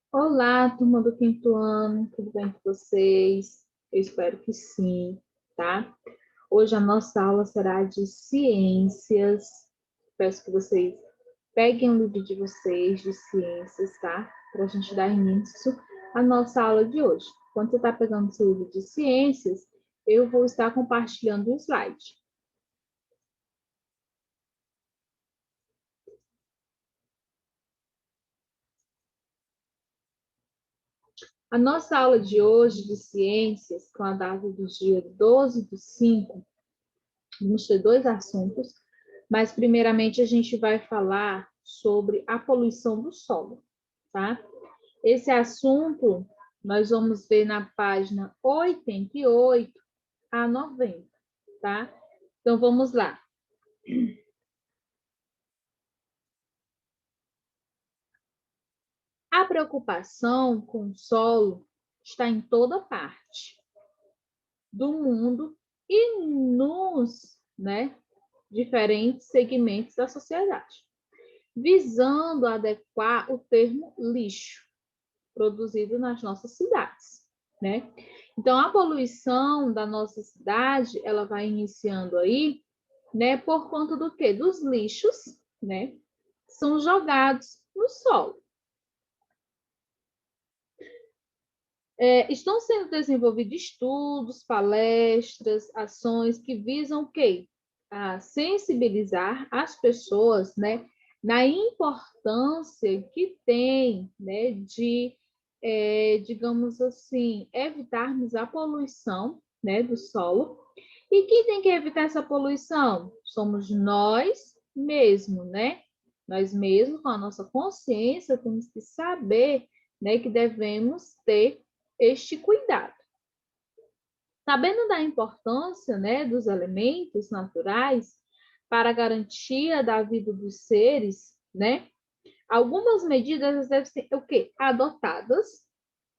Olá, turma do quinto ano, tudo bem com vocês? Eu espero que sim, tá? Hoje a nossa aula será de ciências. Peço que vocês peguem o livro de vocês de ciências, tá? Para a gente dar início à nossa aula de hoje. Quando você está pegando o seu livro de ciências, eu vou estar compartilhando o slide. A nossa aula de hoje de ciências, com a data do dia 12/5, vamos ter dois assuntos, mas primeiramente a gente vai falar sobre a poluição do solo, tá? Esse assunto nós vamos ver na página 88 a 90, tá? Então vamos lá. A preocupação com o solo está em toda parte do mundo e nos, diferentes segmentos da sociedade, visando adequar o termo lixo produzido nas nossas cidades, né? Então, a poluição da nossa cidade, ela vai iniciando aí, né, por conta do quê? Dos lixos, né, que são jogados no solo. Estão sendo desenvolvidos estudos, palestras, ações que visam o quê? A sensibilizar as pessoas, né, na importância que tem, né, de, digamos assim, evitarmos a poluição, né, do solo. E quem tem que evitar essa poluição? Somos nós mesmos, né? Nós mesmos, com a nossa consciência, temos que saber, né, que devemos ter este cuidado. Sabendo da importância, né, dos elementos naturais para a garantia da vida dos seres, né, algumas medidas devem ser o quê? Adotadas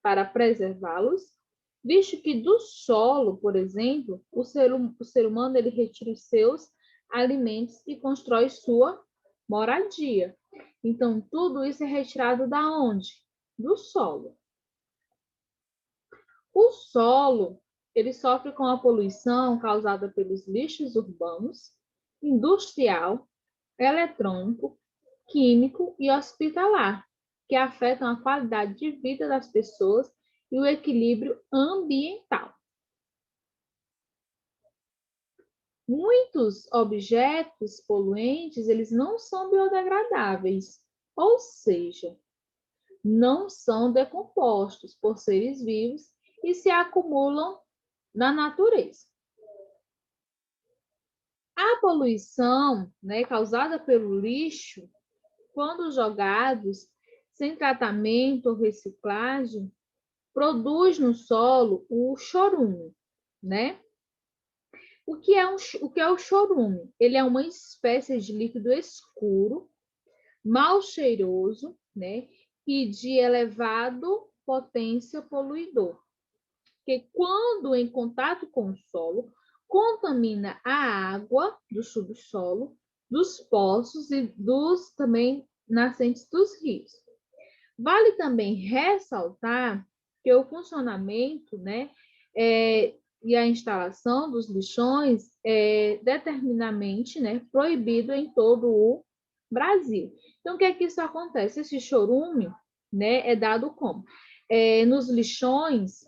para preservá-los, visto que do solo, por exemplo, o ser humano ele retira os seus alimentos e constrói sua moradia. Então, tudo isso é retirado da onde? Do solo. O solo, ele sofre com a poluição causada pelos lixos urbanos, industrial, eletrônico, químico e hospitalar, que afetam a qualidade de vida das pessoas e o equilíbrio ambiental. Muitos objetos poluentes, eles não são biodegradáveis, ou seja, não são decompostos por seres vivos e se acumulam na natureza. A poluição, né, causada pelo lixo, quando jogados sem tratamento ou reciclagem, produz no solo o chorume, né? O que é o chorume? Ele é uma espécie de líquido escuro, mal cheiroso, né? E de elevado potência poluidor, que quando em contato com o solo, contamina a água do subsolo, dos poços e dos também nascentes dos rios. Vale também ressaltar que o funcionamento, né, e a instalação dos lixões é determinadamente, né, proibido em todo o Brasil. Então, o que é que isso acontece? Esse chorume, né, é dado como? Nos lixões,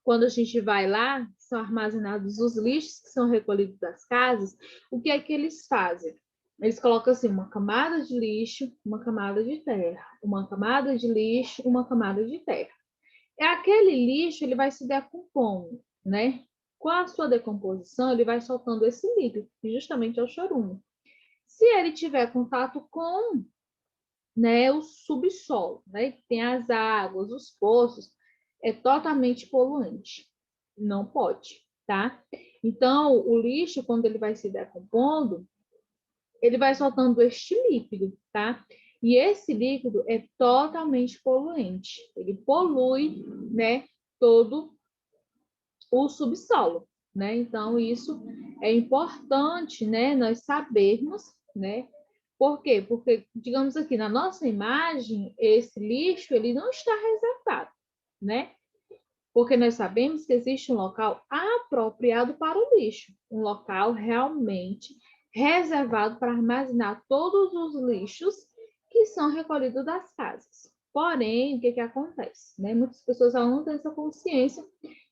quando a gente vai lá, são armazenados os lixos que são recolhidos das casas, o que é que eles fazem? Eles colocam assim, uma camada de lixo, uma camada de terra, uma camada de lixo, uma camada de terra. Aquele lixo, ele vai se decompondo, né? Com a sua decomposição, ele vai soltando esse líquido, que justamente é o chorume. Se ele tiver contato com, né, o subsolo, né, que tem as águas, os poços, é totalmente poluente. Não pode, tá? Então, o lixo, quando ele vai se decompondo, ele vai soltando este líquido, tá? E esse líquido é totalmente poluente. Ele polui, né, todo o subsolo, né? Então, isso é importante, né, nós sabermos, né, Por quê? Porque, digamos aqui, na nossa imagem, esse lixo ele não está reservado, né? Porque nós sabemos que existe um local apropriado para o lixo, um local realmente reservado para armazenar todos os lixos que são recolhidos das casas. Porém, o que, que acontece? Né? Muitas pessoas não têm essa consciência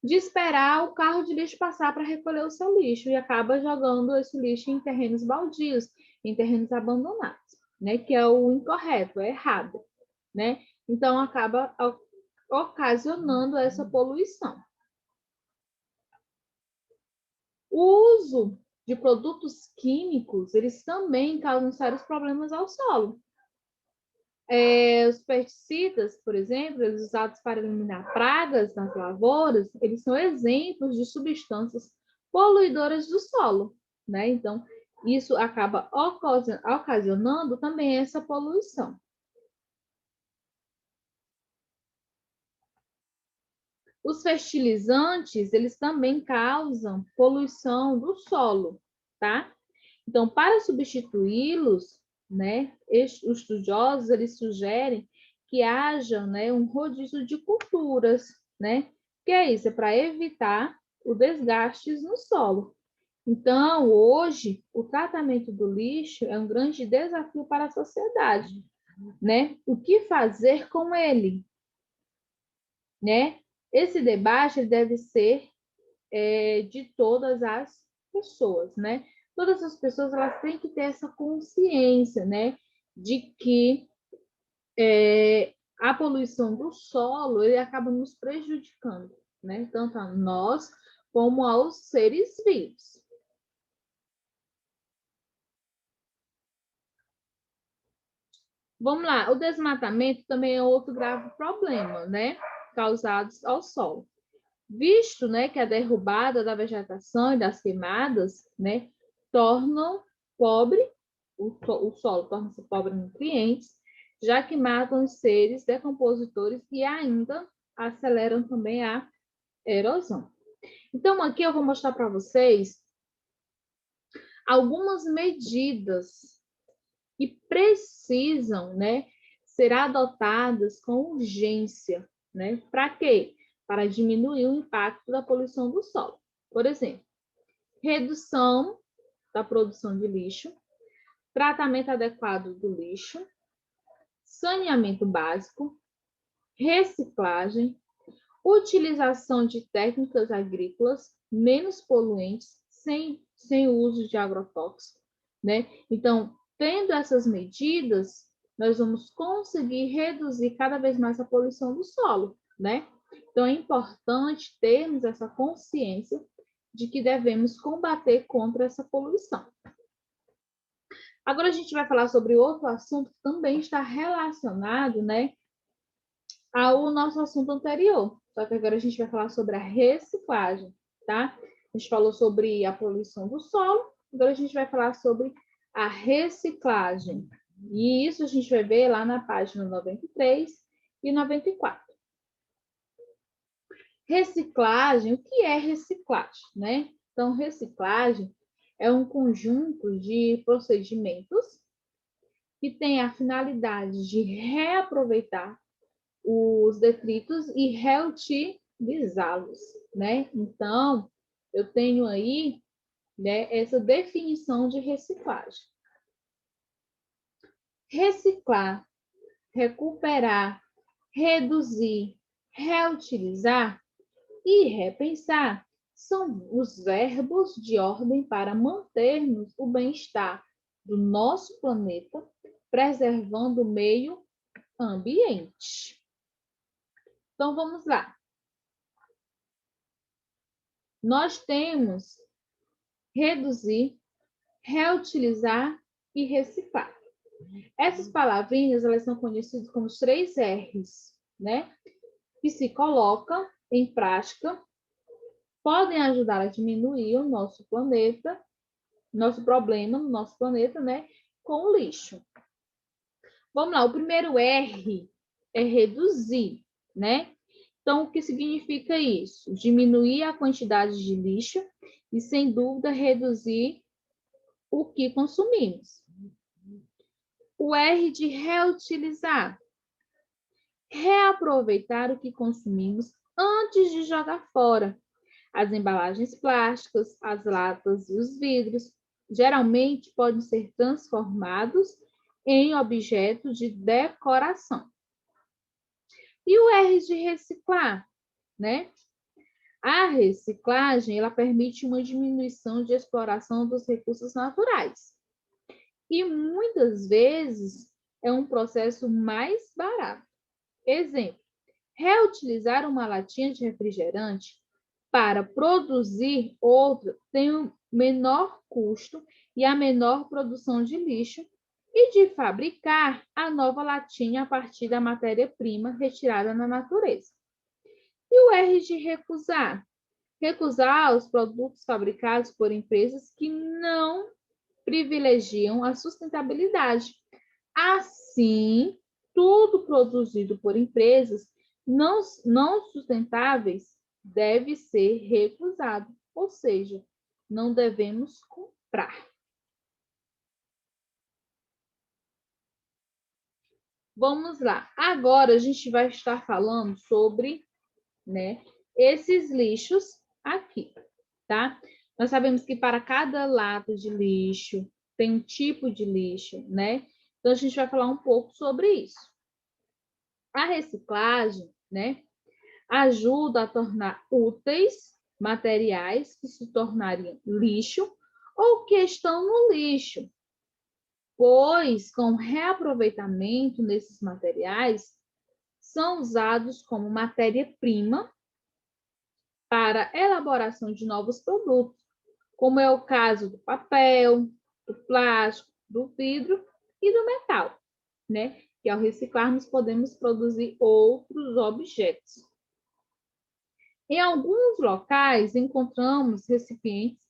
de esperar o carro de lixo passar para recolher o seu lixo e acaba jogando esse lixo em terrenos baldios, em terrenos abandonados, né? Que é o incorreto, é errado, né? Então acaba ocasionando essa poluição. O uso de produtos químicos, eles também causam sérios problemas ao solo. Os pesticidas, por exemplo, eles usados para eliminar pragas nas lavouras, eles são exemplos de substâncias poluidoras do solo, né? Então, isso acaba ocasionando também essa poluição. Os fertilizantes, eles também causam poluição do solo, tá? Então, para substituí-los, né, os estudiosos, eles sugerem que haja, né, um rodízio de culturas, né? Que é isso? É para evitar o desgaste no solo. Então, hoje, o tratamento do lixo é um grande desafio para a sociedade, né? O que fazer com ele, né? Esse debate ele deve ser de todas as pessoas, né? Todas as pessoas elas têm que ter essa consciência, né? De que a poluição do solo ele acaba nos prejudicando, né? Tanto a nós como aos seres vivos. Vamos lá, o desmatamento também é outro grave problema, né? Causado ao solo. Visto, né, que a derrubada da vegetação e das queimadas, né, tornam pobre, o solo torna-se pobre em nutrientes, já que matam os seres decompositores e ainda aceleram também a erosão. Então, aqui eu vou mostrar para vocês algumas medidas que precisam, né, ser adotadas com urgência, né? Para quê? Para diminuir o impacto da poluição do solo. Por exemplo, redução da produção de lixo, tratamento adequado do lixo, saneamento básico, reciclagem, utilização de técnicas agrícolas menos poluentes, sem uso de agrotóxicos, né? Então, tendo essas medidas, nós vamos conseguir reduzir cada vez mais a poluição do solo, né? Então, é importante termos essa consciência de que devemos combater contra essa poluição. Agora a gente vai falar sobre outro assunto que também está relacionado, né, ao nosso assunto anterior. Só que agora a gente vai falar sobre a reciclagem, tá? A gente falou sobre a poluição do solo, agora a gente vai falar sobre a reciclagem. E isso a gente vai ver lá na página 93 e 94. Reciclagem, o que é reciclagem, né? Então, reciclagem é um conjunto de procedimentos que tem a finalidade de reaproveitar os detritos e reutilizá-los, né? Então, eu tenho aí, né, essa definição de reciclagem. Reciclar, recuperar, reduzir, reutilizar e repensar são os verbos de ordem para mantermos o bem-estar do nosso planeta, preservando o meio ambiente. Então, vamos lá. Nós temos reduzir, reutilizar e reciclar. Essas palavrinhas, elas são conhecidas como os 3 R's, né? Que se colocam em prática, podem ajudar a diminuir o nosso planeta, nosso problema no nosso planeta, né? Com o lixo. Vamos lá, o primeiro R é reduzir, né? Então, o que significa isso? Diminuir a quantidade de lixo e, sem dúvida, reduzir o que consumimos. O R de reutilizar. Reaproveitar o que consumimos antes de jogar fora. As embalagens plásticas, as latas e os vidros geralmente podem ser transformados em objetos de decoração. E o R de reciclar, né? A reciclagem, ela permite uma diminuição de exploração dos recursos naturais. E muitas vezes é um processo mais barato. Exemplo, reutilizar uma latinha de refrigerante para produzir outra tem um menor custo e a menor produção de lixo e de fabricar a nova latinha a partir da matéria-prima retirada na natureza. E o R de recusar? Recusar os produtos fabricados por empresas que não privilegiam a sustentabilidade. Assim, tudo produzido por empresas não sustentáveis deve ser recusado, ou seja, não devemos comprar. Vamos lá. Agora a gente vai estar falando sobre, né, esses lixos aqui, tá? Nós sabemos que para cada lata de lixo tem um tipo de lixo, né? Então a gente vai falar um pouco sobre isso. A reciclagem, né, ajuda a tornar úteis materiais que se tornariam lixo ou que estão no lixo, pois com reaproveitamento nesses materiais são usados como matéria-prima para elaboração de novos produtos, como é o caso do papel, do plástico, do vidro e do metal, né? Que ao reciclarmos podemos produzir outros objetos. Em alguns locais encontramos recipientes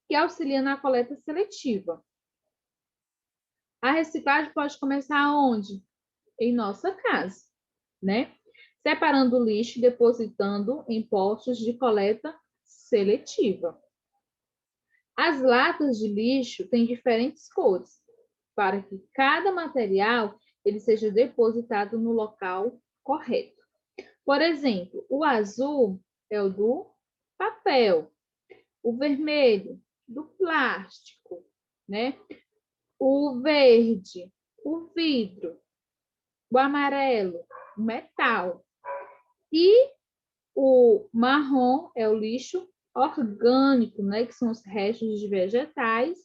que auxiliam na coleta seletiva. A reciclagem pode começar onde? Em nossa casa, né? Separando o lixo e depositando em postos de coleta seletiva. As latas de lixo têm diferentes cores, para que cada material ele seja depositado no local correto. Por exemplo, o azul é o do papel, o vermelho do plástico, né? O verde, o vidro, o amarelo, o metal. E o marrom é o lixo orgânico, né? Que são os restos de vegetais,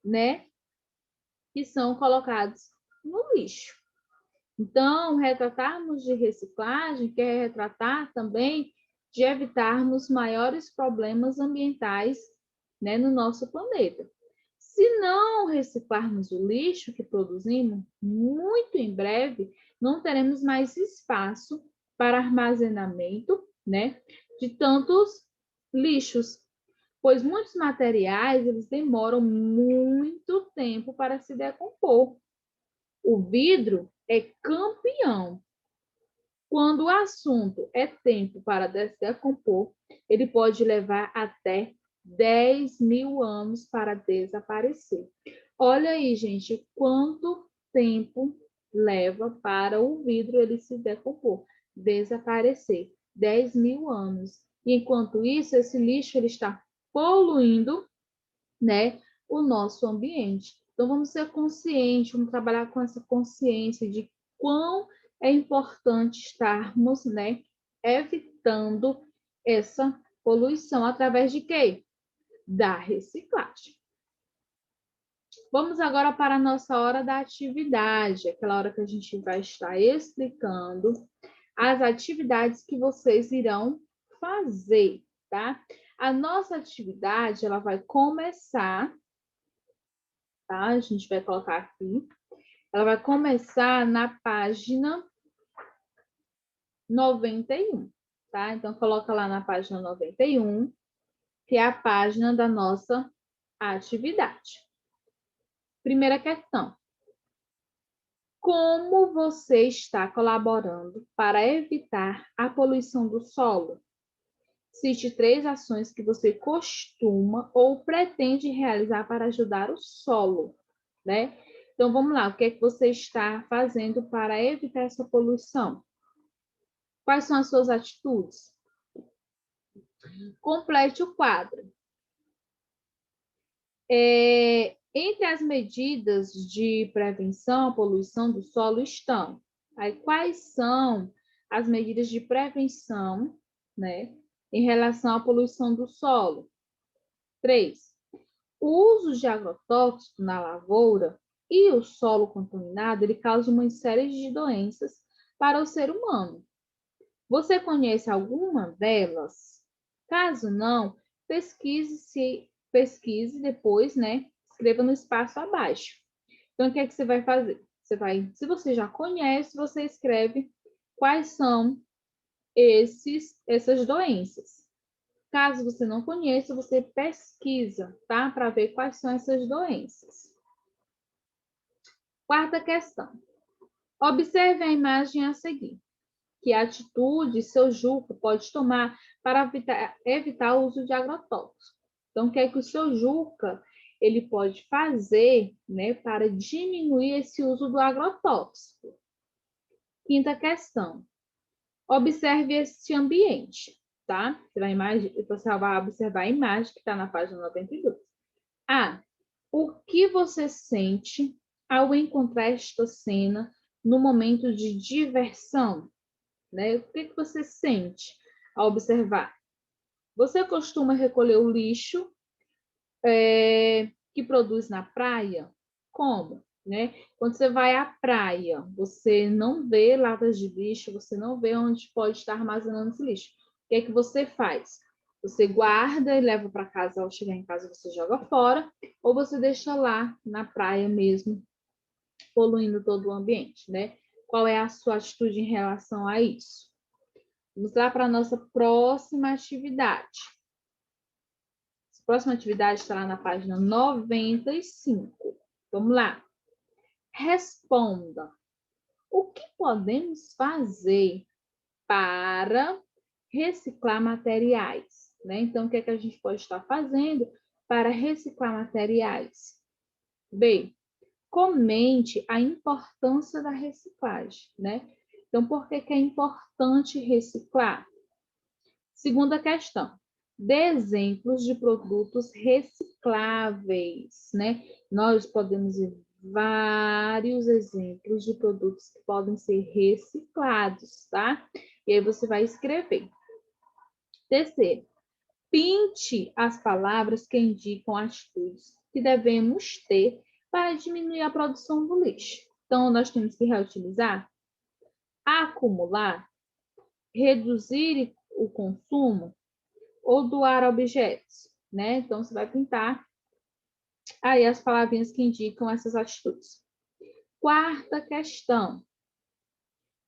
né? Que são colocados no lixo. Então, retratarmos de reciclagem quer retratar também de evitarmos maiores problemas ambientais, né, no nosso planeta. Se não reciclarmos o lixo que produzimos, muito em breve não teremos mais espaço para armazenamento, né, de tantos lixos, pois muitos materiais eles demoram muito tempo para se decompor. O vidro é campeão. Quando o assunto é tempo para se decompor, ele pode levar até 10.000 anos para desaparecer. Olha aí, gente, quanto tempo leva para o vidro ele se decompor, desaparecer. 10.000 anos. E enquanto isso, esse lixo ele está poluindo, né, o nosso ambiente. Então, vamos ser conscientes, vamos trabalhar com essa consciência de quão é importante estarmos, né, evitando essa poluição através de quê? Da reciclagem. Vamos agora para a nossa hora da atividade, aquela hora que a gente vai estar explicando as atividades que vocês irão fazer, tá? A nossa atividade, ela vai começar, tá? A gente vai colocar aqui. Ela vai começar na página 91, tá? Então, coloca lá na página 91, que é a página da nossa atividade. Primeira questão. Como você está colaborando para evitar a poluição do solo? Cite 3 ações que você costuma ou pretende realizar para ajudar o solo, né? Então, vamos lá, o que é que você está fazendo para evitar essa poluição? Quais são as suas atitudes? Complete o quadro. Entre as medidas de prevenção à poluição do solo estão. Aí, quais são as medidas de prevenção, né, em relação à poluição do solo? 3. O uso de agrotóxico na lavoura e o solo contaminado, ele causa uma série de doenças para o ser humano. Você conhece alguma delas? Caso não, pesquise depois, né? Escreva no espaço abaixo. Então, o que é que você vai fazer? Se você já conhece, você escreve quais são essas doenças. Caso você não conheça, você pesquisa, tá? Para ver quais são essas doenças. Quarta questão. Observe a imagem a seguir. Que atitude seu Juca pode tomar para evitar o uso de agrotóxicos? Então, o que é que o seu Juca ele pode fazer, né, para diminuir esse uso do agrotóxico? Quinta questão. Observe este ambiente, tá? Você vai observar a imagem que está na página 92. A. O que você sente ao encontrar esta cena no momento de diversão? Né? O que você sente ao observar? Você costuma recolher o lixo que produz na praia? Como? Né? Quando você vai à praia, você não vê latas de lixo, você não vê onde pode estar armazenando esse lixo. O que é que você faz? Você guarda e leva para casa, ao chegar em casa você joga fora, ou você deixa lá na praia mesmo, poluindo todo o ambiente, né? Qual é a sua atitude em relação a isso? Vamos lá para a nossa próxima atividade. A próxima atividade está lá na página 95. Vamos lá. Responda. O que podemos fazer para reciclar materiais? Né? Então, o que é que a gente pode estar fazendo para reciclar materiais? B. Comente a importância da reciclagem. Né? Então, por que é importante reciclar? Segunda questão. Dê exemplos de produtos recicláveis, né? Nós podemos ver vários exemplos de produtos que podem ser reciclados, tá? E aí você vai escrever. Terceiro, pinte as palavras que indicam atitudes que devemos ter para diminuir a produção do lixo. Então, nós temos que reutilizar, acumular, reduzir o consumo, ou doar objetos, né? Então, você vai pintar aí as palavrinhas que indicam essas atitudes. Quarta questão.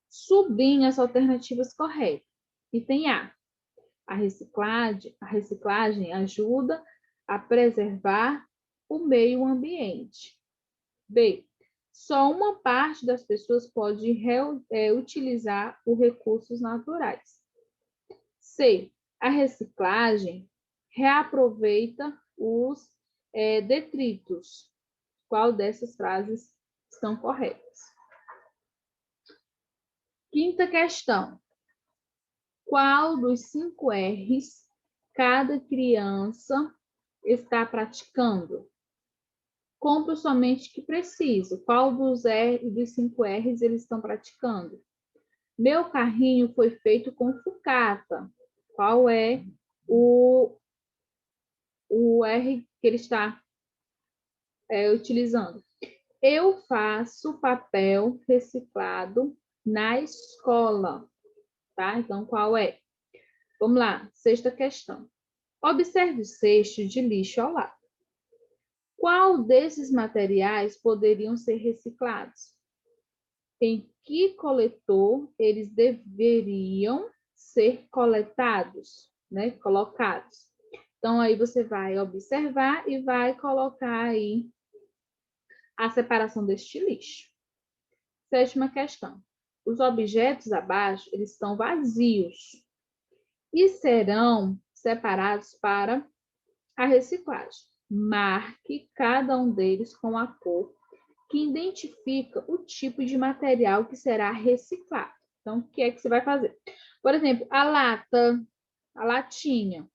Sublinhe as alternativas corretas. Item A. A reciclagem ajuda a preservar o meio ambiente. B. Só uma parte das pessoas pode utilizar os recursos naturais. C. A reciclagem reaproveita os detritos. Qual dessas frases estão corretas? Quinta questão. Qual dos 5 R's cada criança está praticando? Compre somente o que preciso. Qual dos 5 R's eles estão praticando? Meu carrinho foi feito com sucata. Qual é o R que ele está utilizando? Eu faço papel reciclado na escola, tá? Então, qual é? Vamos lá, sexta questão. Observe o cesto de lixo ao lado. Qual desses materiais poderiam ser reciclados? Em que coletor eles deveriam ser coletados, né? Colocados. Então, aí você vai observar e vai colocar aí a separação deste lixo. Sétima questão. Os objetos abaixo, eles estão vazios e serão separados para a reciclagem. Marque cada um deles com a cor que identifica o tipo de material que será reciclado. Então, o que é que você vai fazer? Por exemplo, a lata, a latinha.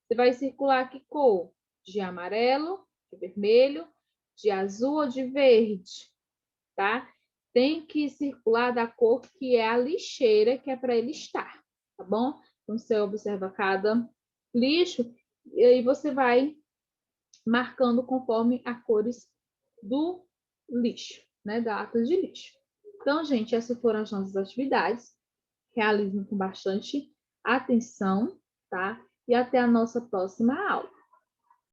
Você vai circular que cor? De amarelo, de vermelho, de azul ou de verde, tá? Tem que circular da cor que é a lixeira que é para ele estar, tá bom? Então, você observa cada lixo e aí você vai marcando conforme as cores do lixo, né? Da lata de lixo. Então, gente, essas foram as nossas atividades. Realizem com bastante atenção, tá? E até a nossa próxima aula.